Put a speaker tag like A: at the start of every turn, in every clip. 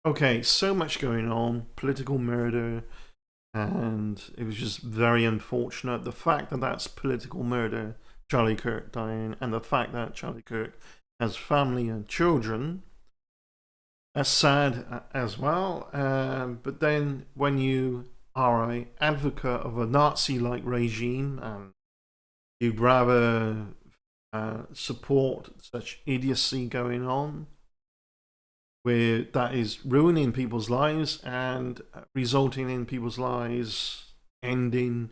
A: Okay, so much going on, political murder, and it was just very unfortunate. The fact that that's political murder, Charlie Kirk dying, and the fact that Charlie Kirk has family and children, that's sad as well. But then when you are an advocate of a Nazi-like regime and you'd rather support such idiocy going on, where that is ruining people's lives and resulting in people's lives ending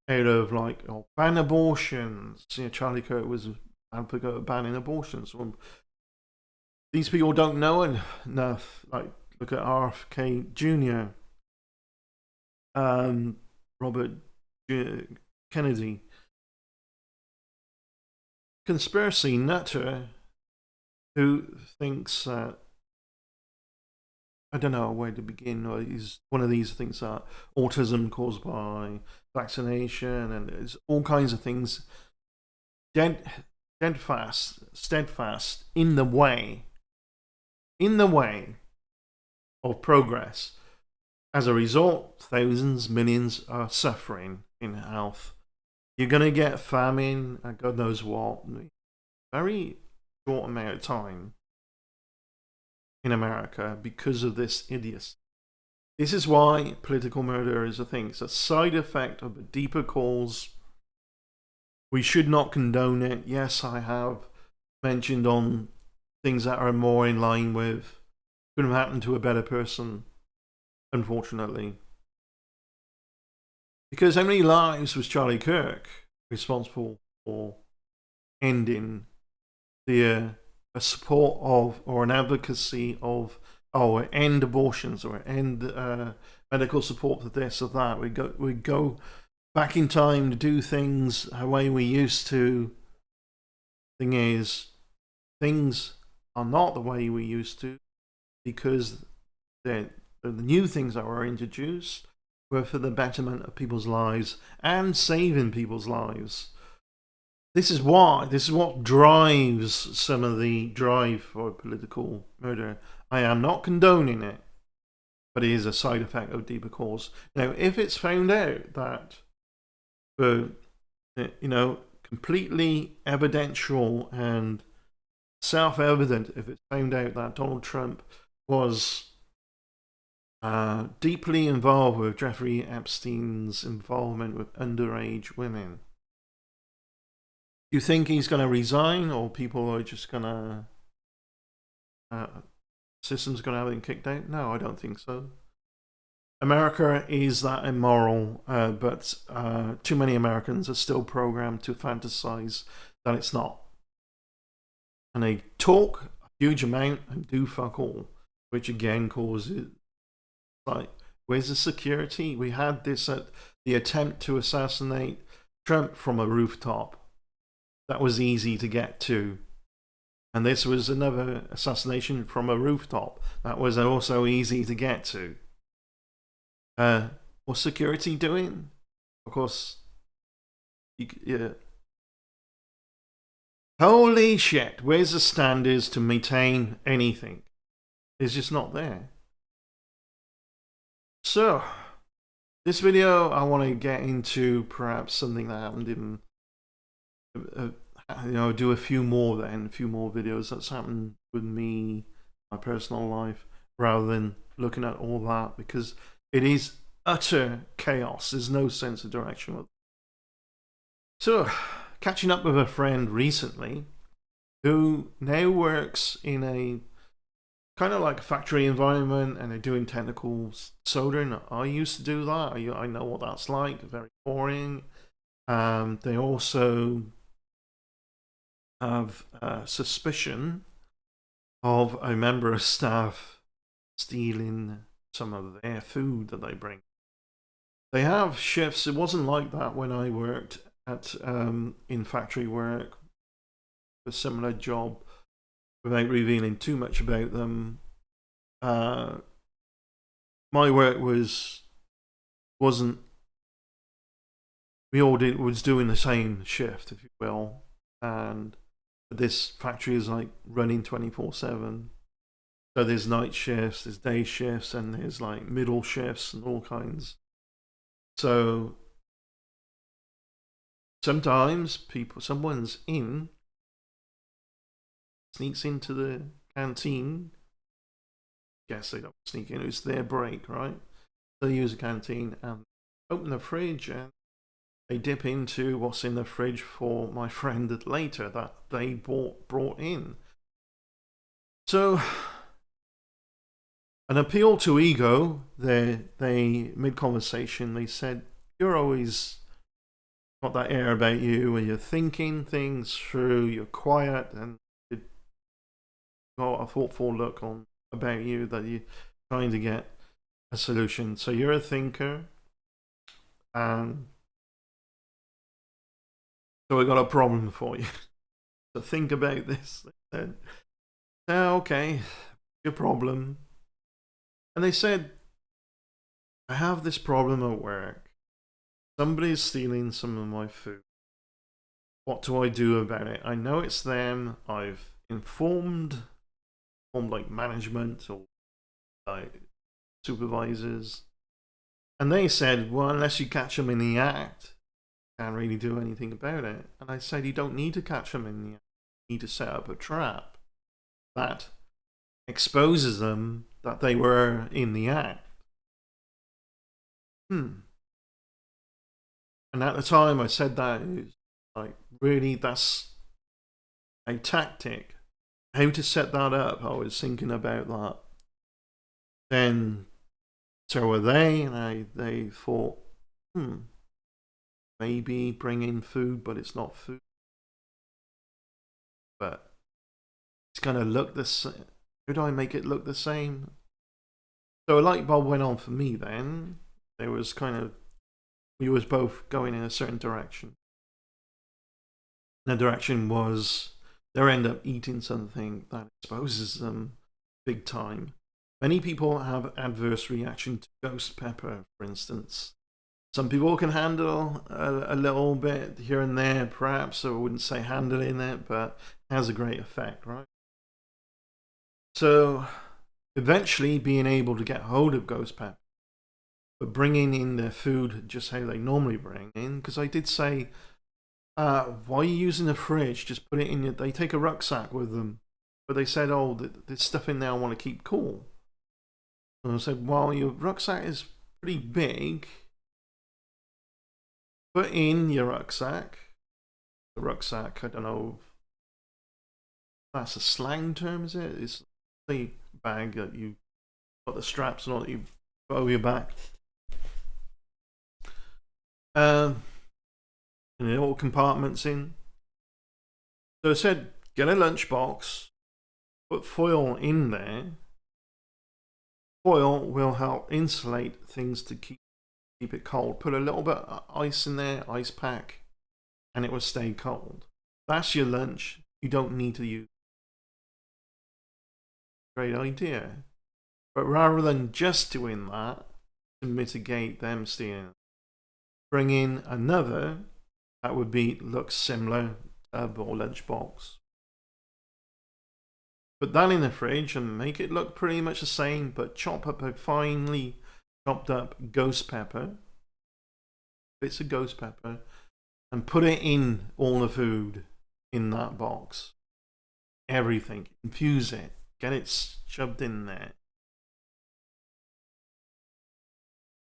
A: out of like ban abortions. Charlie Kirk was an advocate of banning abortions. Well, these people don't know enough. Like look at RFK Jr., Robert Kennedy, conspiracy nutter who thinks that I don't know where to begin. Is one of these things that autism caused by vaccination, and there's all kinds of things dead, steadfast in the way of progress. As a result, thousands, millions are suffering in health. You're gonna get famine, and God knows what, very short amount of time in America because of this idiocy. This is why political murder is a thing. It's a side effect of a deeper cause. We should not condone it. Yes, I have mentioned on things that are more in line with could have happened to a better person, unfortunately. Because how many lives was Charlie Kirk responsible for ending the support of or an advocacy of end abortions or end medical support for this or that. We go back in time to do things the way we used to. Thing is, things are not the way we used to because the new things that were introduced were for the betterment of people's lives and saving people's lives. This is what drives some of the drive for political murder. I am not condoning it, but it is a side effect of deeper cause. Now, if it's found out that, completely evidential and self-evident, if it's found out that Donald Trump was deeply involved with Jeffrey Epstein's involvement with underage women, do you think he's going to resign, or people are just going to system's going to have him kicked out? No, I don't think so. America is that immoral, but too many Americans are still programmed to fantasize that it's not. And they talk a huge amount and do fuck all, which again causes, like, where's the security? We had this at the attempt to assassinate Trump from a rooftop. That was easy to get to. And this was another assassination from a rooftop. That was also easy to get to. What's security doing? Of course, yeah. Holy shit, where's the standards to maintain anything? It's just not there. So, this video, I want to get into perhaps something that happened in, do a few more videos that's happened with me, my personal life, rather than looking at all that, because it is utter chaos. There's no sense of direction. So, catching up with a friend recently who now works in a kind of like a factory environment and they're doing technical soldering. I used to do that. I know what that's like. Very boring. They also have suspicion of a member of staff stealing some of their food that they bring. They have shifts. It wasn't like that when I worked at in factory work, a similar job, without revealing too much about them. My work wasn't. We all was doing the same shift, if you will, and this factory is like running 24/7. So there's night shifts, there's day shifts, and there's like middle shifts and all kinds. So sometimes someone's sneaks into the canteen. Guess they don't sneak in, it's their break, right? They use a canteen and open the fridge and they dip into what's in the fridge for my friend later that they brought in. So, an appeal to ego, they mid-conversation, they said, you're always got that air about you where you're thinking things through, you're quiet, and you've got a thoughtful look on about you that you're trying to get a solution. So you're a thinker, and so we got a problem for you. So think about this. They said, oh, okay, your problem. And they said, I have this problem at work. Somebody's stealing some of my food. What do I do about it? I know it's them. I've informed like management or like supervisors. And they said, well, unless you catch them in the act, you can't really do anything about it. And I said, you don't need to catch them in the act. You need to set up a trap that exposes them that they were in the act. And at the time I said that, it was like, really, that's a tactic. How to set that up, I was thinking about that. Then, so were they, and they thought, maybe bring in food, but it's not food. But it's going to look the same. How do I make it look the same? So a light bulb went on for me then. There was kind of, we was both going in a certain direction. The direction was they'll end up eating something that exposes them big time. Many people have adverse reaction to ghost pepper, for instance. Some people can handle a little bit here and there, perhaps. I wouldn't say handling it, but it has a great effect, right? So eventually being able to get hold of ghost pepper, but bringing in their food just how they normally bring in, because I did say, why are you using the fridge? Just put it in they take a rucksack with them. But they said, oh, there's stuff in there I want to keep cool. And I said, well, your rucksack is pretty big. Put in your rucksack. The rucksack, I don't know. That's a slang term, is it? It's the bag that you got the straps on that you put over your back. And the all compartments in. So I said, get a lunchbox, put foil in there. Foil will help insulate things to keep it cold. Put a little bit of ice in there, ice pack, and it will stay cold. That's your lunch. You don't need to use. Great idea. But rather than just doing that to mitigate them stealing, bring in another that would look similar tub or lunchbox. Put that in the fridge and make it look pretty much the same, but chop up a finely chopped up ghost pepper, bits of ghost pepper, and put it in all the food in that box. Everything. Infuse it. Get it shoved in there.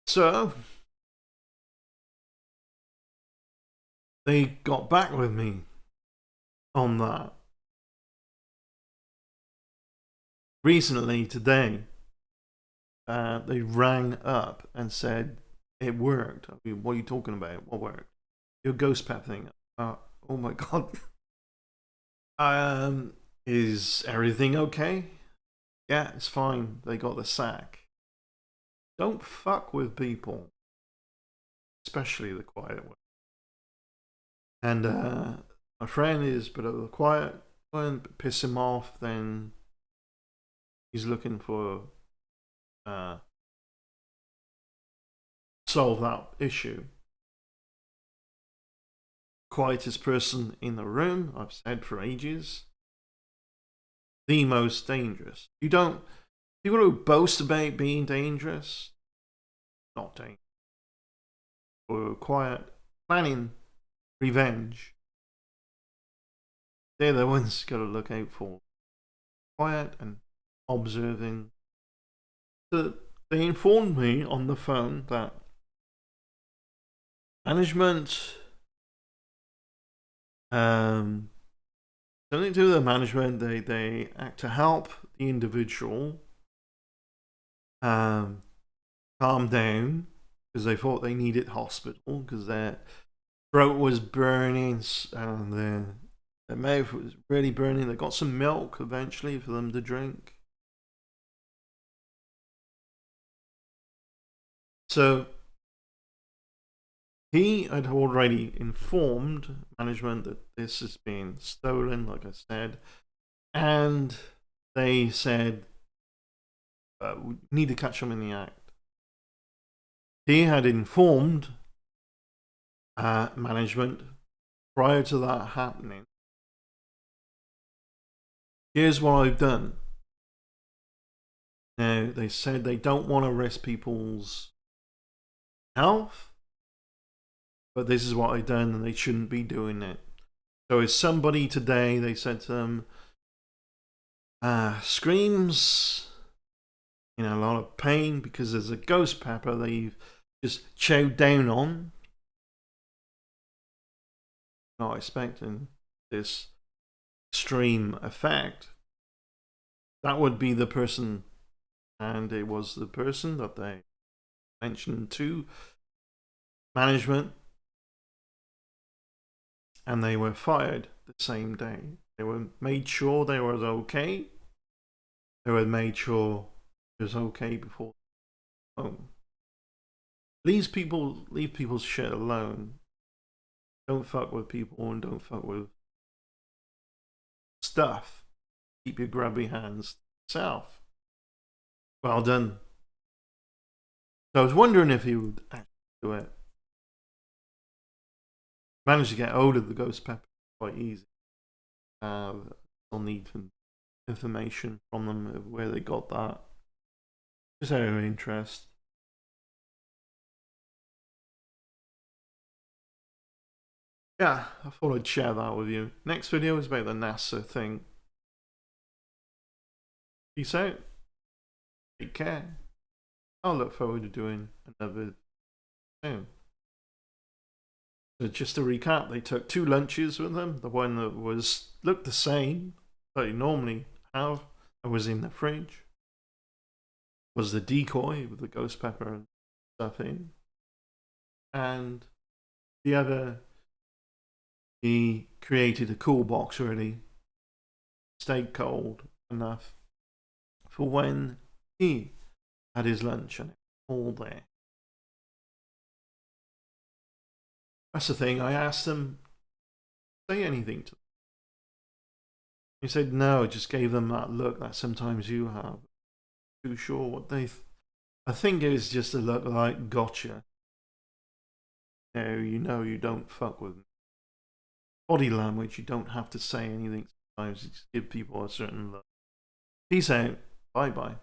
A: So they got back with me on that. Recently, today, they rang up and said it worked. I mean, what are you talking about? What worked? Your ghost pep thing. Oh my god. Is everything okay? Yeah, it's fine. They got the sack. Don't fuck with people, especially the quiet ones. And my friend is a bit of a quiet one, but piss him off, then he's looking for solve that issue. Quietest person in the room, I've said for ages. the most dangerous. You don't. People who boast about being dangerous, not dangerous. Or quiet, planning revenge. They're the ones got to look out for. Quiet and observing. So they informed me on the phone that management, something to do with the management, they act to help the individual calm down because they thought they needed hospital because their throat was burning and their mouth was really burning. They got some milk eventually for them to drink. So he had already informed management that this has been stolen, like I said, and they said, we need to catch them in the act. He had informed management prior to that happening. Here's what I've done. Now, they said they don't want to risk people's health, but this is what I've done and they shouldn't be doing it. So as somebody today, they said to them, screams in a lot of pain because there's a ghost pepper they've just chowed down on. Not expecting this extreme effect. That would be the person, and it was the person that they mentioned to management, and they were fired the same day. They were made sure they were okay. They were made sure it was okay before home. Leave people's shit alone. Don't fuck with people and don't fuck with stuff. Keep your grubby hands to yourself. Well done. So I was wondering if he would actually do it. Managed to get hold of the ghost pepper quite easy. I'll need some information from them of where they got that. Just out of interest. Yeah, I thought I'd share that with you. Next video is about the NASA thing. Peace out. Take care. I'll look forward to doing another soon. So just to recap, they took 2 lunches with them. The one that looked the same that you normally have and was in the fridge was the decoy with the ghost pepper and stuff in. And the other, he created a cool box already, stayed cold enough for when he had his lunch and it was all there. That's the thing. I asked him, say anything to them. He said no, it just gave them that look that sometimes you have. Too sure what they. I think it was just a look like gotcha. You know you don't fuck with me. Body language, you don't have to say anything. Sometimes you just give people a certain look. Peace out. Bye bye.